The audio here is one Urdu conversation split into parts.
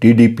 DDP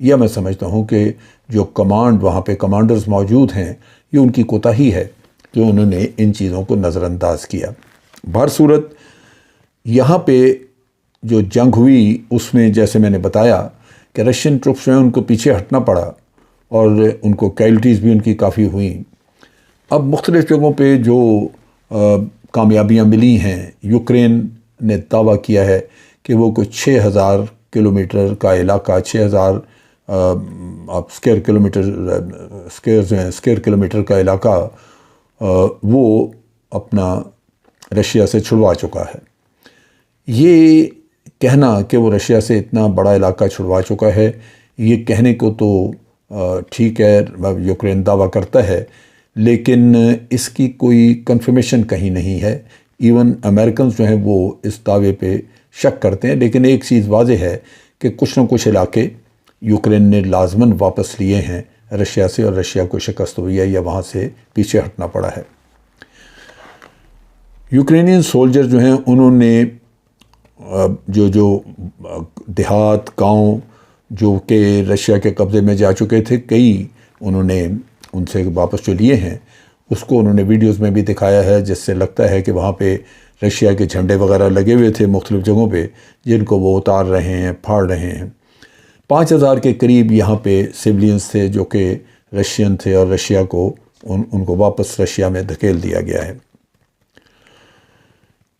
یا میں سمجھتا ہوں کہ جو کمانڈ وہاں پہ کمانڈرز موجود ہیں، یہ ان کی کوتاہی ہے کہ انہوں نے ان چیزوں کو نظر انداز کیا۔ بہر صورت یہاں پہ جو جنگ ہوئی اس میں جیسے میں نے بتایا کہ رشین ٹروپس جو ہیں ان کو پیچھے ہٹنا پڑا اور ان کو کیجولٹیز بھی ان کی کافی ہوئیں۔ اب مختلف جگہوں پہ جو کامیابیاں ملی ہیں، یوکرین نے دعویٰ کیا ہے کہ وہ کوئی 6000 کلومیٹر کا علاقہ، 6000 اسکیئر کلومیٹر کا علاقہ وہ اپنا رشیا سے چھڑوا چکا ہے۔ یہ کہنا کہ وہ رشیا سے اتنا بڑا علاقہ چھڑوا چکا ہے، یہ کہنے کو تو ٹھیک ہے، یوکرین دعویٰ کرتا ہے، لیکن اس کی کوئی کنفرمیشن کہیں نہیں ہے۔ ایون امریکنز جو ہیں وہ اس دعوے پہ شک کرتے ہیں، لیکن ایک چیز واضح ہے کہ کچھ نہ کچھ علاقے یوکرین نے لازماً واپس لیے ہیں رشیا سے، اور رشیا کو شکست ہوئی ہے یا وہاں سے پیچھے ہٹنا پڑا ہے۔ یوکرینین سولجر جو ہیں انہوں نے جو دیہات، گاؤں جو کہ رشیا کے قبضے میں جا چکے تھے، کئی انہوں نے ان سے واپس جو لیے ہیں اس کو انہوں نے ویڈیوز میں بھی دکھایا ہے، جس سے لگتا ہے کہ وہاں پہ رشیا کے جھنڈے وغیرہ لگے ہوئے تھے مختلف جگہوں پہ، جن کو وہ اتار رہے ہیں، پھاڑ رہے ہیں۔ 5000 کے قریب یہاں پہ سویلینز تھے جو کہ رشین تھے، اور رشیا کو ان کو واپس رشیا میں دھکیل دیا گیا ہے۔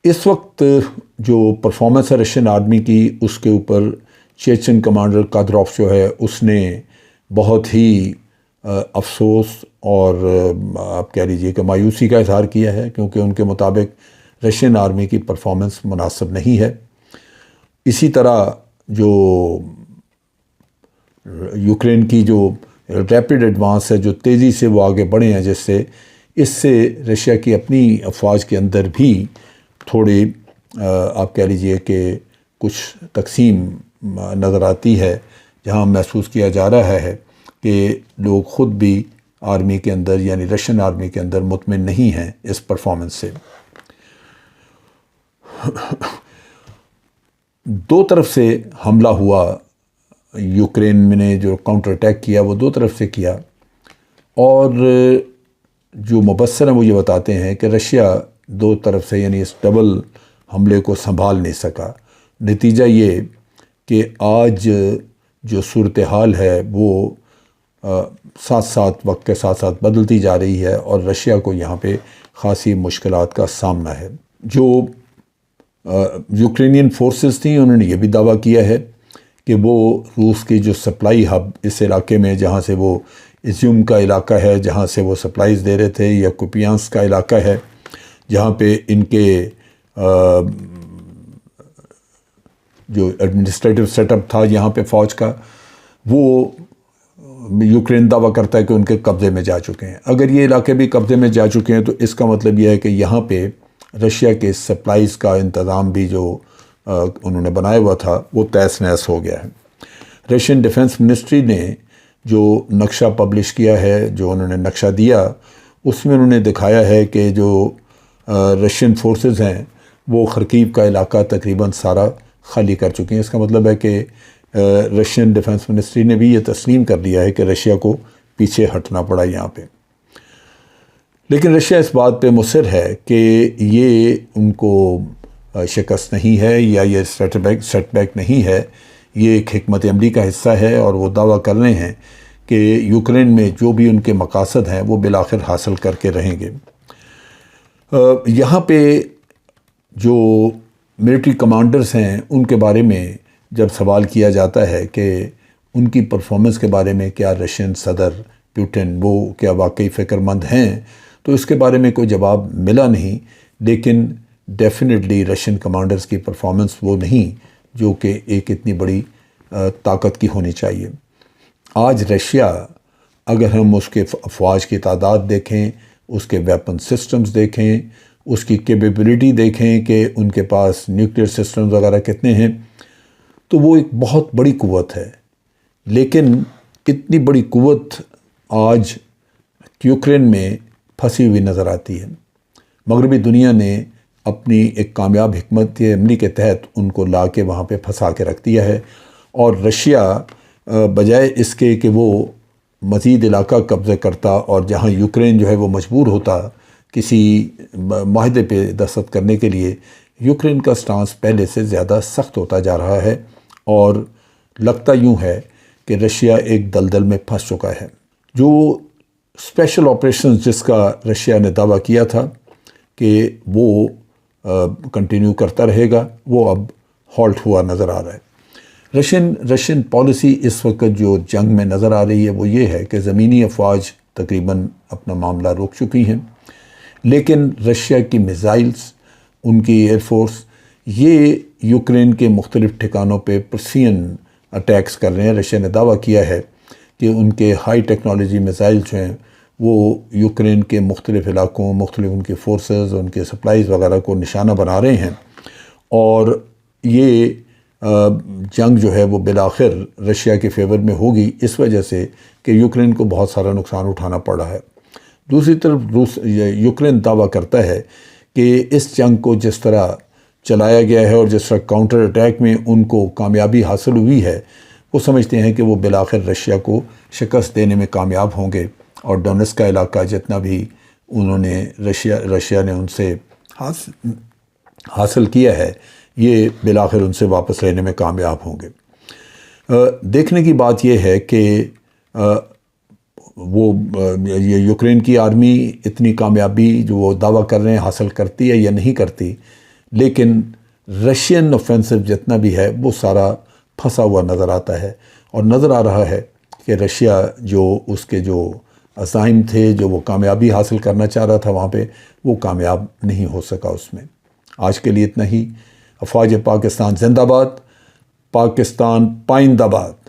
اس وقت جو پرفارمنس ہے رشین آرمی کی، اس کے اوپر چیچن کمانڈر قادروف جو ہے اس نے بہت ہی افسوس اور آپ کہہ لیجیے کہ مایوسی کا اظہار کیا ہے، کیونکہ ان کے مطابق رشین آرمی کی پرفارمنس مناسب نہیں ہے۔ اسی طرح جو یوکرین کی جو ریپڈ ایڈوانس ہے، جو تیزی سے وہ آگے بڑھے ہیں، اس سے رشیا کی اپنی افواج کے اندر بھی تھوڑی آپ کہہ لیجئے کہ کچھ تقسیم نظر آتی ہے، جہاں محسوس کیا جا رہا ہے کہ لوگ خود بھی آرمی کے اندر، یعنی رشین آرمی کے اندر مطمئن نہیں ہیں اس پرفارمنس سے۔ دو طرف سے حملہ ہوا، یوکرین میں نے جو کاؤنٹر اٹیک کیا وہ دو طرف سے کیا، اور جو مبصر ہیں وہ یہ بتاتے ہیں کہ رشیا دو طرف سے یعنی اس ڈبل حملے کو سنبھال نہیں سکا۔ نتیجہ یہ کہ آج جو صورتحال ہے وہ وقت کے ساتھ ساتھ بدلتی جا رہی ہے، اور رشیا کو یہاں پہ خاصی مشکلات کا سامنا ہے۔ جو یوکرینین فورسز تھیں انہوں نے یہ بھی دعویٰ کیا ہے کہ وہ روس کی جو سپلائی ہب اس علاقے میں، جہاں سے وہ ازیوم کا علاقہ ہے جہاں سے وہ سپلائیز دے رہے تھے، یا کوپیانس کا علاقہ ہے جہاں پہ ان کے جو ایڈمنسٹریٹو سیٹ اپ تھا یہاں پہ فوج کا، وہ یوکرین دعویٰ کرتا ہے کہ ان کے قبضے میں جا چکے ہیں۔ اگر یہ علاقے بھی قبضے میں جا چکے ہیں تو اس کا مطلب یہ ہے کہ یہاں پہ رشیا کے سپلائیز کا انتظام بھی جو انہوں نے بنایا ہوا تھا وہ تہس نہس ہو گیا ہے۔ رشین ڈیفنس منسٹری نے جو نقشہ پبلش کیا ہے، جو انہوں نے نقشہ دیا، اس میں انہوں نے دکھایا ہے کہ جو رشین فورسز ہیں وہ خرکیو کا علاقہ تقریباً سارا خالی کر چکے ہیں۔ اس کا مطلب ہے کہ رشین ڈیفنس منسٹری نے بھی یہ تسلیم کر لیا ہے کہ رشیا کو پیچھے ہٹنا پڑا یہاں پہ۔ لیکن رشیا اس بات پہ مصر ہے کہ یہ ان کو شکست نہیں ہے یا یہ سیٹ بیک نہیں ہے، یہ ایک حکمت عملی کا حصہ ہے، اور وہ دعویٰ کر رہے ہیں کہ یوکرین میں جو بھی ان کے مقاصد ہیں وہ بالآخر حاصل کر کے رہیں گے۔ یہاں پہ جو ملٹری کمانڈرز ہیں ان کے بارے میں جب سوال کیا جاتا ہے کہ ان کی پرفارمنس کے بارے میں کیا رشین صدر پیوٹن وہ کیا واقعی فکر مند ہیں، تو اس کے بارے میں کوئی جواب ملا نہیں، لیکن ڈیفینیٹلی رشین کمانڈرز کی پرفارمنس وہ نہیں جو کہ ایک اتنی بڑی طاقت کی ہونی چاہیے۔ آج رشیا، اگر ہم اس کے افواج کی تعداد دیکھیں، اس کے ویپن سسٹمز دیکھیں، اس کی کیپیبلٹی دیکھیں کہ ان کے پاس نیوکلیئر سسٹمز وغیرہ کتنے ہیں، تو وہ ایک بہت بڑی قوت ہے۔ لیکن اتنی بڑی قوت آج یوکرین میں پھنسی ہوئی نظر آتی ہے۔ مغربی دنیا نے اپنی ایک کامیاب حکمت عملی کے تحت ان کو لا کے وہاں پہ پھنسا کے رکھ دیا ہے، اور رشیا بجائے اس کے کہ وہ مزید علاقہ قبضہ کرتا اور جہاں یوکرین جو ہے وہ مجبور ہوتا کسی معاہدے پہ دستخط کرنے کے لیے، یوکرین کا سٹانس پہلے سے زیادہ سخت ہوتا جا رہا ہے اور لگتا یوں ہے کہ رشیا ایک دلدل میں پھنس چکا ہے۔ جو اسپیشل آپریشنز جس کا رشیا نے دعویٰ کیا تھا کہ وہ کنٹینیو کرتا رہے گا، وہ اب ہالٹ ہوا نظر آ رہا ہے۔ رشین پالیسی اس وقت جو جنگ میں نظر آ رہی ہے وہ یہ ہے کہ زمینی افواج تقریباً اپنا معاملہ روک چکی ہیں، لیکن رشیا کی میزائلز، ان کی ایئر فورس، یہ یوکرین کے مختلف ٹھکانوں پہ پرسین اٹیکس کر رہے ہیں۔ رشیا نے دعویٰ کیا ہے کہ ان کے ہائی ٹیکنالوجی میزائل جو ہیں وہ یوکرین کے مختلف علاقوں، مختلف ان کے فورسز، ان کے سپلائز وغیرہ کو نشانہ بنا رہے ہیں، اور یہ جنگ جو ہے وہ بالآخر رشیا کے فیور میں ہوگی، اس وجہ سے کہ یوکرین کو بہت سارا نقصان اٹھانا پڑ رہا ہے۔ دوسری طرف یوکرین دعویٰ کرتا ہے کہ اس جنگ کو جس طرح چلایا گیا ہے اور جس طرح کاؤنٹر اٹیک میں ان کو کامیابی حاصل ہوئی ہے، وہ سمجھتے ہیں کہ وہ بالآخر رشیا کو شکست دینے میں کامیاب ہوں گے، اور ڈونیٹسک کا علاقہ جتنا بھی انہوں نے رشیا نے ان سے حاصل کیا ہے، یہ بالآخر ان سے واپس لینے میں کامیاب ہوں گے۔ دیکھنے کی بات یہ ہے کہ وہ یہ یوکرین کی آرمی اتنی کامیابی جو وہ دعویٰ کر رہے ہیں حاصل کرتی ہے یا نہیں کرتی، لیکن رشین آفینسو جتنا بھی ہے وہ سارا پھنسا ہوا نظر آتا ہے، اور نظر آ رہا ہے کہ رشیا جو اس کے جو عزائم تھے، جو وہ کامیابی حاصل کرنا چاہ رہا تھا وہاں پہ، وہ کامیاب نہیں ہو سکا اس میں۔ آج کے لیے اتنا ہی۔ افواج پاکستان زندہ باد، پاکستان پائندہ باد۔